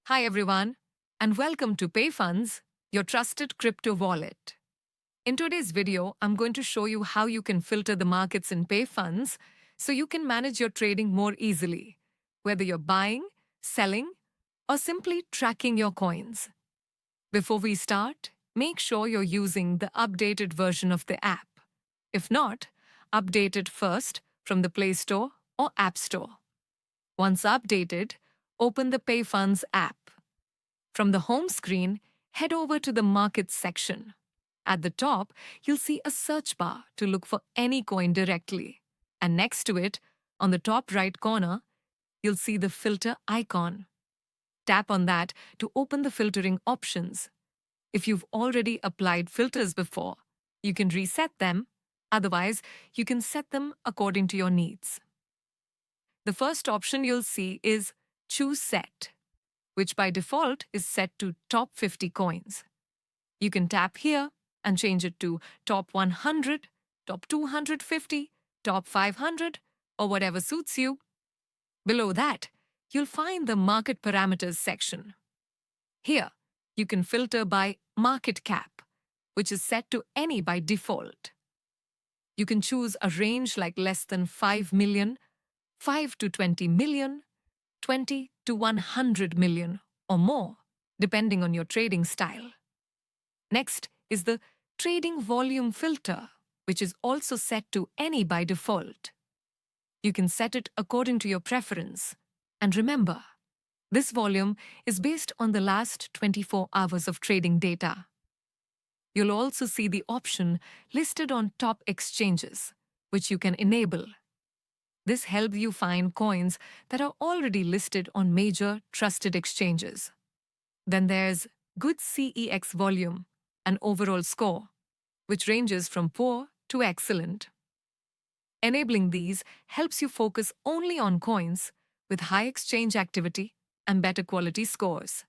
Hi everyone, and welcome to PayFunds, your trusted crypto wallet. In today's video, I'm going to show you how you can filter the markets in PayFunds so you can manage your trading more easily, whether you're buying, selling, or simply tracking your coins. Before we start, make sure you're using the updated version of the app. If not, update it first from the Play Store or App Store. Once updated, open the PayFunds app. From the home screen, head over to the Markets section. At the top, you'll see a search bar to look for any coin directly. And next to it, on the top right corner, you'll see the filter icon. Tap on that to open the filtering options. If you've already applied filters before, you can reset them. Otherwise, you can set them according to your needs. The first option you'll see is Choose Set, which by default is set to top 50 coins. You can tap here and change it to top 100, top 250, top 500, or whatever suits you. Below that, you'll find the Market Parameters section. Here, you can filter by market cap, which is set to any by default. You can choose a range like less than 5 million, 5 to 20 million, 20 to 100 million or more, depending on your trading style. Next is the trading volume filter, which is also set to any by default. You can set it according to your preference. And remember, this volume is based on the last 24 hours of trading data. You'll also see the option listed on top exchanges, which you can enable. This helps you find coins that are already listed on major trusted exchanges. Then there's Good CEX volume and overall score, which ranges from poor to excellent. Enabling these helps you focus only on coins with high exchange activity and better quality scores.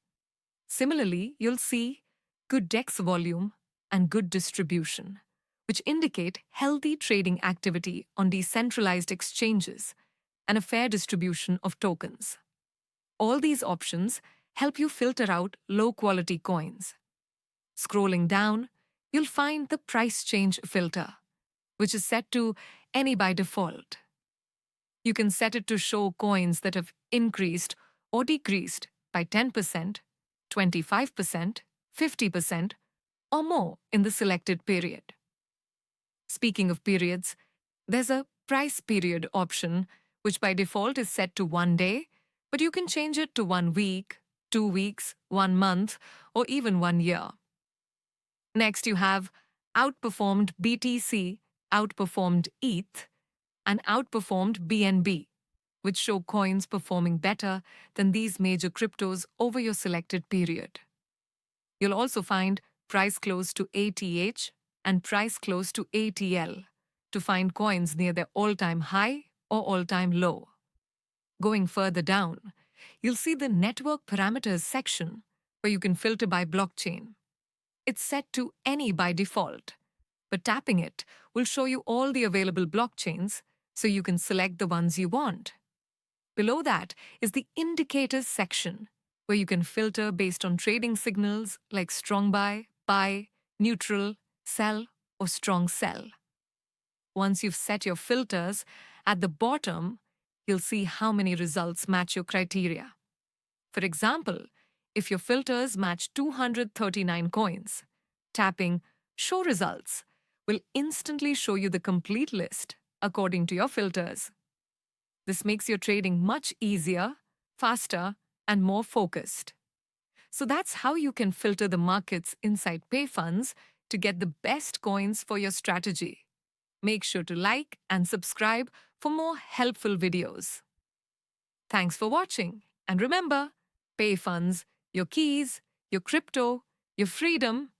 Similarly, you'll see Good DEX volume and good distribution, which indicate healthy trading activity on decentralized exchanges and a fair distribution of tokens. All these options help you filter out low-quality coins. Scrolling down, you'll find the price change filter, which is set to any by default. You can set it to show coins that have increased or decreased by 10%, 25%, 50%, or more in the selected period. Speaking of periods, there's a price period option, which by default is set to 1 day, but you can change it to 1 week, 2 weeks, 1 month, or even 1 year. Next, you have outperformed BTC, outperformed ETH, and outperformed BNB, which show coins performing better than these major cryptos over your selected period. You'll also find price close to ATH and price close to ATL to find coins near their all-time high or all-time low. Going further down, you'll see the Network Parameters section where you can filter by blockchain. It's set to any by default, but tapping it will show you all the available blockchains so you can select the ones you want. Below that is the Indicators section where you can filter based on trading signals like strong buy, neutral, sell, or strong sell. Once you've set your filters, at the bottom, you'll see how many results match your criteria. For example, if your filters match 239 coins, tapping Show Results will instantly show you the complete list according to your filters. This makes your trading much easier, faster, and more focused. So that's how you can filter the markets inside PayFunds to get the best coins for your strategy. Make sure to like and subscribe for more helpful videos. Thanks for watching, and remember, PayFunds, your keys, your crypto, your freedom,